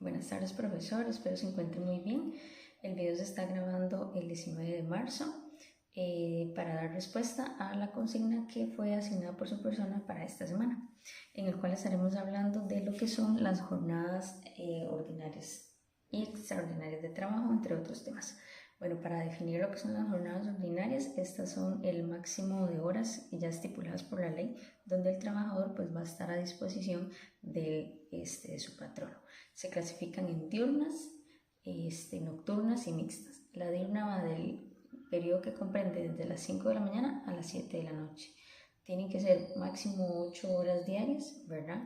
Buenas tardes, profesor, espero se encuentren muy bien. El video se está grabando el 19 de marzo para dar respuesta a la consigna que fue asignada por su persona para esta semana, en el cual estaremos hablando de lo que son las jornadas ordinarias y extraordinarias de trabajo, entre otros temas. Bueno, para definir lo que son las jornadas ordinarias, estas son el máximo de horas ya estipuladas por la ley, donde el trabajador pues va a estar a disposición de su patrono. Se clasifican en diurnas, nocturnas y mixtas. La diurna va del periodo que comprende desde las 5 de la mañana a las 7 de la noche. Tienen que ser máximo 8 horas diarias, ¿verdad?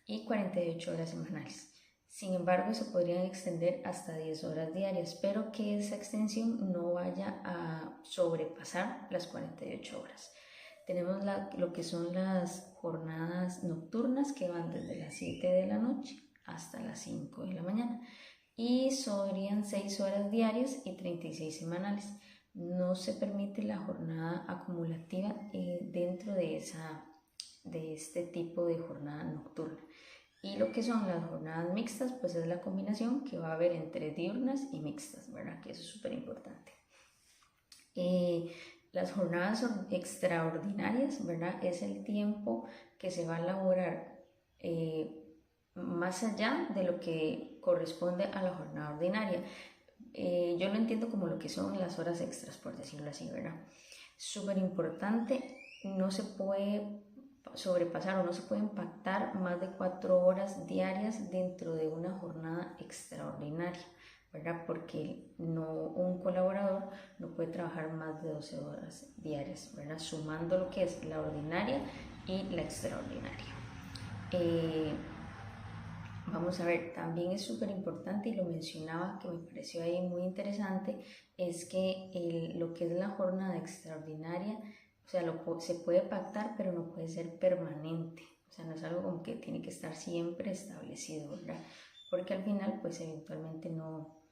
Y 48 horas semanales. Sin embargo, se podrían extender hasta 10 horas diarias, pero que esa extensión no vaya a sobrepasar las 48 horas. Tenemos lo que son las jornadas nocturnas que van desde las 7 de la noche hasta las 5 de la mañana y serían 6 horas diarias y 36 semanales. No se permite la jornada acumulativa dentro de este tipo de jornada nocturna. Y lo que son las jornadas mixtas, pues es la combinación que va a haber entre diurnas y mixtas, ¿verdad? Que eso es súper importante. Las jornadas extraordinarias, ¿verdad? Es el tiempo que se va a elaborar más allá de lo que corresponde a la jornada ordinaria. Yo lo entiendo como lo que son las horas extras, por decirlo así, ¿verdad? Súper importante, no se puede sobrepasar o no se puede impactar más de 4 horas diarias dentro de una jornada extraordinaria, ¿verdad? Porque un colaborador no puede trabajar más de 12 horas diarias, ¿verdad? Sumando lo que es la ordinaria y la extraordinaria. Vamos a ver, también es súper importante y lo mencionaba que me pareció ahí muy interesante, es que lo que es la jornada extraordinaria, o sea, se puede pactar, pero no puede ser permanente. O sea, no es algo como que tiene que estar siempre establecido, ¿verdad? Porque al final, pues eventualmente no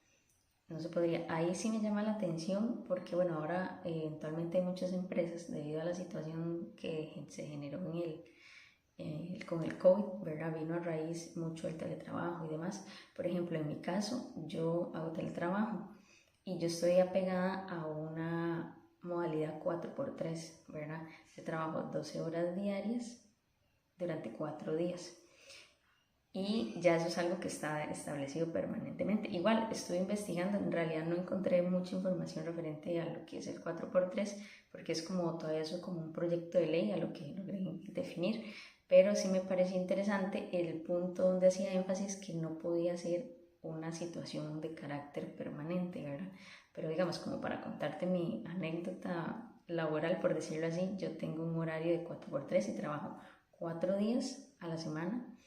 se podría. Ahí sí me llama la atención porque, bueno, ahora eventualmente hay muchas empresas, debido a la situación que se generó con el COVID, ¿verdad? Vino a raíz mucho el teletrabajo y demás. Por ejemplo, en mi caso, yo hago teletrabajo y yo estoy apegada a una modalidad 4x3, ¿verdad? Yo trabajo 12 horas diarias durante 4 días. Y ya eso es algo que está establecido permanentemente. Igual, estuve investigando, en realidad no encontré mucha información referente a lo que es el 4x3, porque es como todavía eso como un proyecto de ley a lo que logré definir, pero sí me pareció interesante el punto donde hacía énfasis que no podía ser una situación de carácter permanente, ¿verdad? Pero digamos, como para contarte mi anécdota laboral, por decirlo así, yo tengo un horario de 4x3 y trabajo 4 días a la semana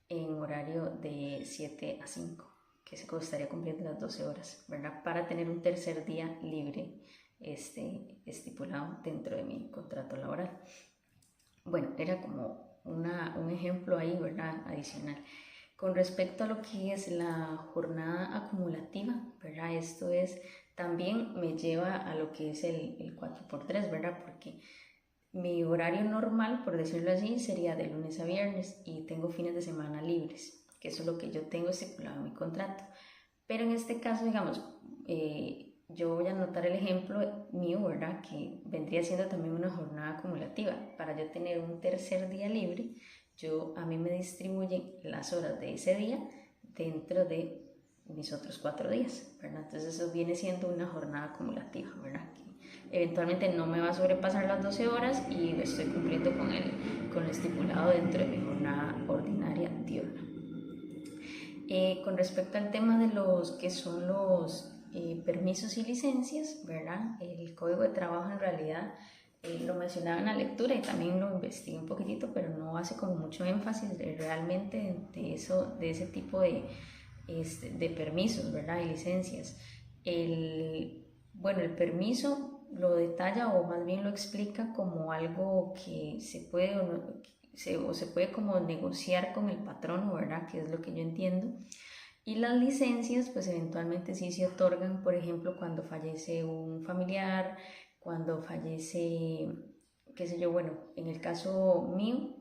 en horario de 7 a 5, que se estaría cumpliendo las 12 horas, ¿verdad? Para tener un tercer día libre estipulado dentro de mi contrato laboral. Bueno, era como un ejemplo ahí, ¿verdad? Adicional. Con respecto a lo que es la jornada acumulativa, ¿verdad? Esto también me lleva a lo que es el 4x3, ¿verdad? Porque mi horario normal, por decirlo así, sería de lunes a viernes y tengo fines de semana libres, que eso es lo que yo tengo estipulado en mi contrato. Pero en este caso, digamos, yo voy a anotar el ejemplo mío, ¿verdad? Que vendría siendo también una jornada acumulativa. Para yo tener un tercer día libre, a mí me distribuyen las horas de ese día dentro de mis otros 4 días, ¿verdad? Entonces eso viene siendo una jornada acumulativa, ¿verdad? Que eventualmente no me va a sobrepasar las 12 horas y estoy cumpliendo con lo estipulado dentro de mi jornada ordinaria diurna. Con respecto al tema de los que son los permisos y licencias, ¿verdad? El Código de Trabajo en realidad lo mencionaba en la lectura y también lo investigué un poquitito, pero no hace como mucho énfasis realmente de ese tipo de permisos, ¿verdad? Y licencias. El permiso lo detalla o más bien lo explica como algo que se puede o se puede como negociar con el patrono, ¿verdad? Que es lo que yo entiendo. Y las licencias, pues eventualmente sí se otorgan, por ejemplo, cuando fallece un familiar, cuando fallece, qué sé yo, bueno, en el caso mío,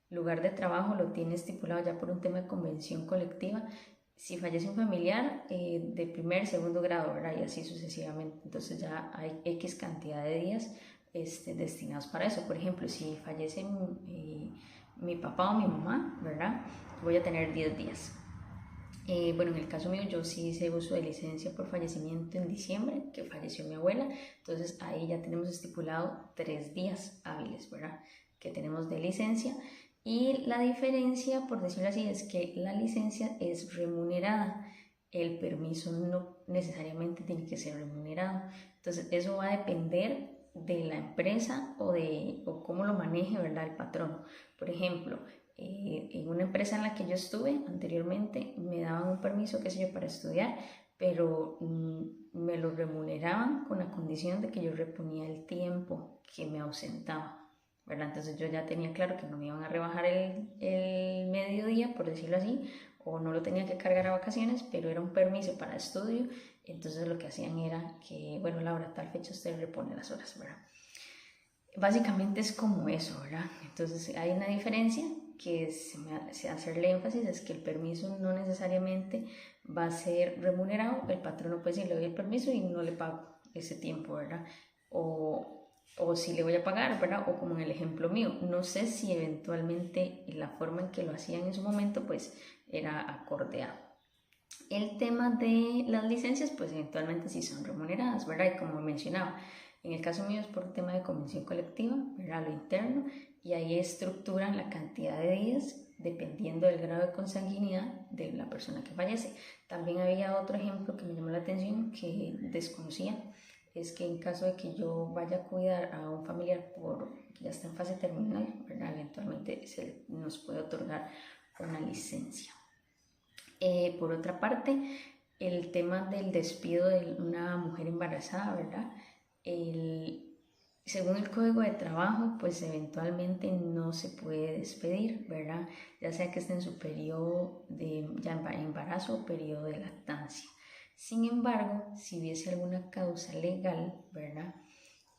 lugar de trabajo lo tiene estipulado ya por un tema de convención colectiva. Si fallece un familiar, de primer, segundo grado, ¿verdad? Y así sucesivamente. Entonces ya hay X cantidad de días destinados para eso. Por ejemplo, si fallece mi papá o mi mamá, ¿verdad? Voy a tener 10 días. Bueno, en el caso mío yo sí hice uso de licencia por fallecimiento en diciembre, que falleció mi abuela, entonces ahí ya tenemos estipulado 3 días hábiles, ¿verdad? Que tenemos de licencia, y la diferencia, por decirlo así, es que la licencia es remunerada, el permiso no necesariamente tiene que ser remunerado, entonces eso va a depender de la empresa o cómo lo maneje, ¿verdad? El patrón. Por ejemplo, en una empresa en la que yo estuve anteriormente me daban un permiso, qué sé yo, para estudiar, pero me lo remuneraban con la condición de que yo reponía el tiempo que me ausentaba, ¿verdad? Entonces yo ya tenía claro que no me iban a rebajar el mediodía, por decirlo así, o no lo tenía que cargar a vacaciones, pero era un permiso para estudio, entonces lo que hacían era que, bueno, Laura, tal fecha usted repone las horas, ¿verdad? Básicamente es como eso, ¿verdad? Entonces hay una diferencia que se hacerle énfasis, es que el permiso no necesariamente va a ser remunerado. El patrón no puede decir, le doy el permiso y no le pago ese tiempo, ¿verdad? O si le voy a pagar, ¿verdad? O como en el ejemplo mío, no sé si eventualmente la forma en que lo hacían en su momento, pues era acordeado. El tema de las licencias, pues eventualmente sí son remuneradas, ¿verdad? Y como mencionaba, en el caso mío es por tema de convención colectiva, ¿verdad? Lo interno, y ahí estructuran la cantidad de días dependiendo del grado de consanguinidad de la persona que fallece. También había otro ejemplo que me llamó la atención, que desconocía, es que en caso de que yo vaya a cuidar a un familiar que ya está en fase terminal, ¿verdad? Eventualmente nos puede otorgar una licencia. Por otra parte, el tema del despido de una mujer embarazada, ¿verdad? Según el Código de Trabajo, pues eventualmente no se puede despedir, ¿verdad? Ya sea que esté en su periodo de embarazo o periodo de lactancia. Sin embargo, si hubiese alguna causa legal, ¿verdad?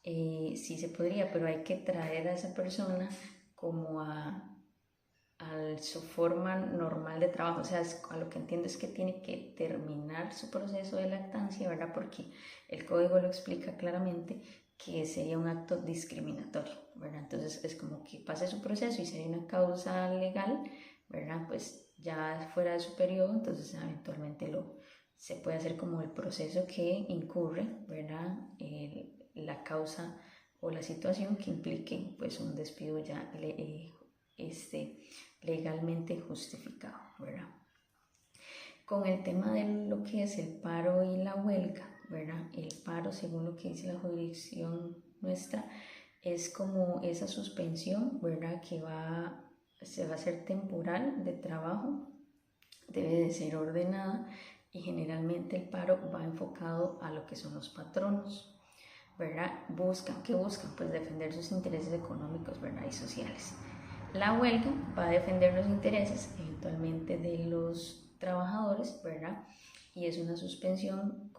Sí se podría, pero hay que traer a esa persona como a su forma normal de trabajo, o sea, a lo que entiendo es que tiene que terminar su proceso de lactancia, ¿verdad? Porque el código lo explica claramente que sería un acto discriminatorio, ¿verdad? Entonces es como que pase su proceso y sería una causa legal, ¿verdad? Pues ya fuera de su periodo, entonces eventualmente se puede hacer como el proceso que incurre, ¿verdad? La causa o la situación que implique pues un despido ya legalmente justificado, ¿verdad? Con el tema de lo que es el paro y la huelga, ¿verdad? El paro, según lo que dice la jurisdicción nuestra, es como esa suspensión, ¿verdad? Que se va a hacer temporal de trabajo, debe de ser ordenada, y generalmente el paro va enfocado a lo que son los patronos, ¿verdad? ¿Qué buscan? Pues defender sus intereses económicos, ¿verdad? Y sociales. La huelga va a defender los intereses eventualmente de los trabajadores, ¿verdad? Y es una suspensión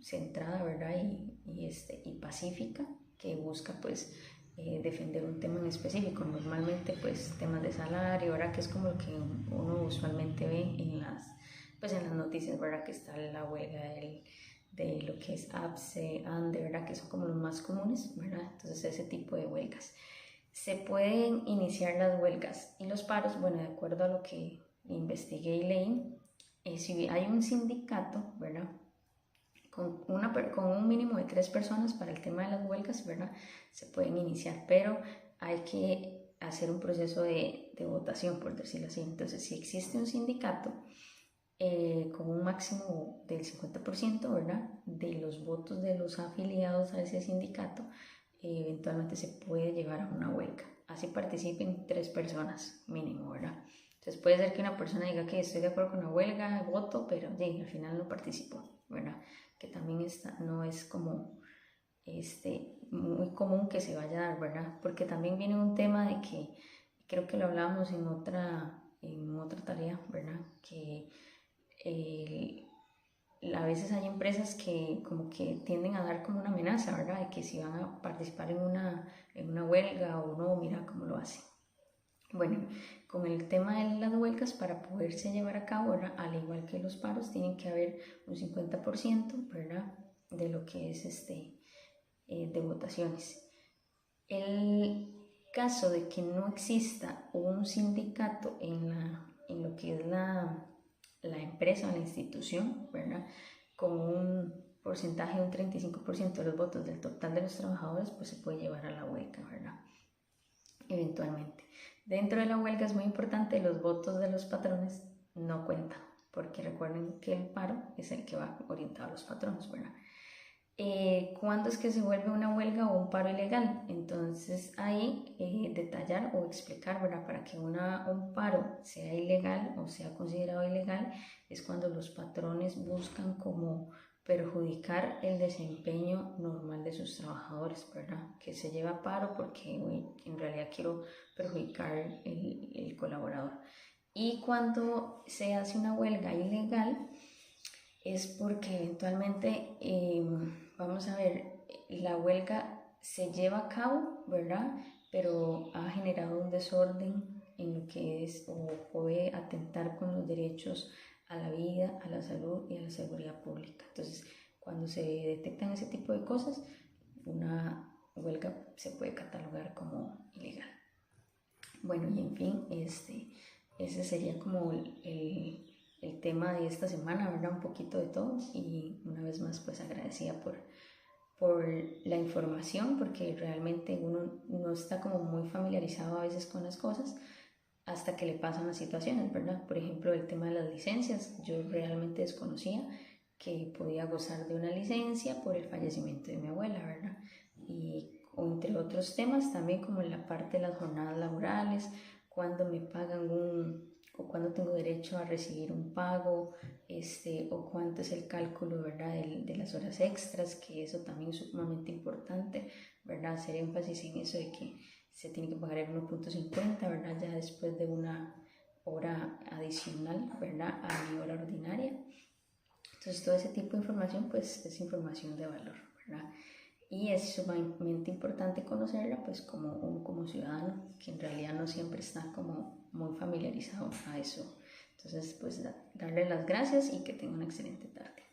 centrada, ¿verdad? Y pacífica, que busca pues defender un tema en específico, normalmente pues temas de salario, ¿verdad? Que es como lo que uno usualmente ve en las noticias, ¿verdad? Que está la huelga de lo que es APSE, ANDE, ¿verdad? Que son como los más comunes, ¿verdad? Entonces ese tipo de huelgas. Se pueden iniciar las huelgas y los paros, bueno, de acuerdo a lo que investigué y leí, si hay un sindicato, ¿verdad? Con un mínimo de 3 personas para el tema de las huelgas, ¿verdad? Se pueden iniciar, pero hay que hacer un proceso de votación, por decirlo así. Entonces, si existe un sindicato con un máximo del 50%, ¿verdad? De los votos de los afiliados a ese sindicato, eventualmente se puede llevar a una huelga. Así participen 3 personas mínimo, ¿verdad? Entonces puede ser que una persona diga que estoy de acuerdo con la huelga, voto, pero al final no participó, ¿verdad? Que también no es como muy común que se vaya a dar, ¿verdad? Porque también viene un tema de que, creo que lo hablábamos en otra tarea, ¿verdad? Que a veces hay empresas que como que tienden a dar como una amenaza, ¿verdad? De que si van a participar en una huelga o no, mira cómo lo hacen. Bueno, con el tema de las huelgas, para poderse llevar a cabo, ¿verdad? Al igual que los paros, tienen que haber un 50%, ¿verdad? De lo que es de votaciones. El caso de que no exista un sindicato en lo que es la empresa o la institución, ¿verdad? Con un porcentaje de un 35% de los votos del total de los trabajadores, pues se puede llevar a la huelga, ¿verdad? Eventualmente. Dentro de la huelga es muy importante, los votos de los patrones no cuentan, porque recuerden que el paro es el que va orientado a los patrones, ¿verdad? ¿Cuándo es que se vuelve una huelga o un paro ilegal? Entonces ahí detallar o explicar, ¿verdad? Para que un paro sea ilegal o sea considerado ilegal es cuando los patrones buscan como perjudicar el desempeño normal de sus trabajadores, ¿verdad? Que se lleva a paro porque en realidad quiero perjudicar el colaborador. Y cuando se hace una huelga ilegal es porque eventualmente, vamos a ver, la huelga se lleva a cabo, ¿verdad? Pero ha generado un desorden en lo que es o puede atentar con los derechos a la vida, a la salud y a la seguridad pública. Entonces, cuando se detectan ese tipo de cosas, una huelga se puede catalogar como ilegal. Bueno, y en fin, ese sería como el tema de esta semana, ¿verdad? Un poquito de todo y una vez más pues agradecida por la información porque realmente uno no está como muy familiarizado a veces con las cosas hasta que le pasan las situaciones, ¿verdad? Por ejemplo, el tema de las licencias, yo realmente desconocía que podía gozar de una licencia por el fallecimiento de mi abuela, ¿verdad? Y entre otros temas también como en la parte de las jornadas laborales, cuando me pagan o cuando tengo derecho a recibir un pago, o cuánto es el cálculo, ¿verdad? De las horas extras, que eso también es sumamente importante, ¿verdad? Hacer énfasis en eso de que se tiene que pagar el 1.50, ¿verdad? Ya después de una hora adicional, ¿verdad? A mi hora ordinaria. Entonces, todo ese tipo de información, pues, es información de valor, ¿verdad? Y es sumamente importante conocerla, pues, como ciudadano, que en realidad no siempre está como muy familiarizado a eso. Entonces, pues, darle las gracias y que tenga una excelente tarde.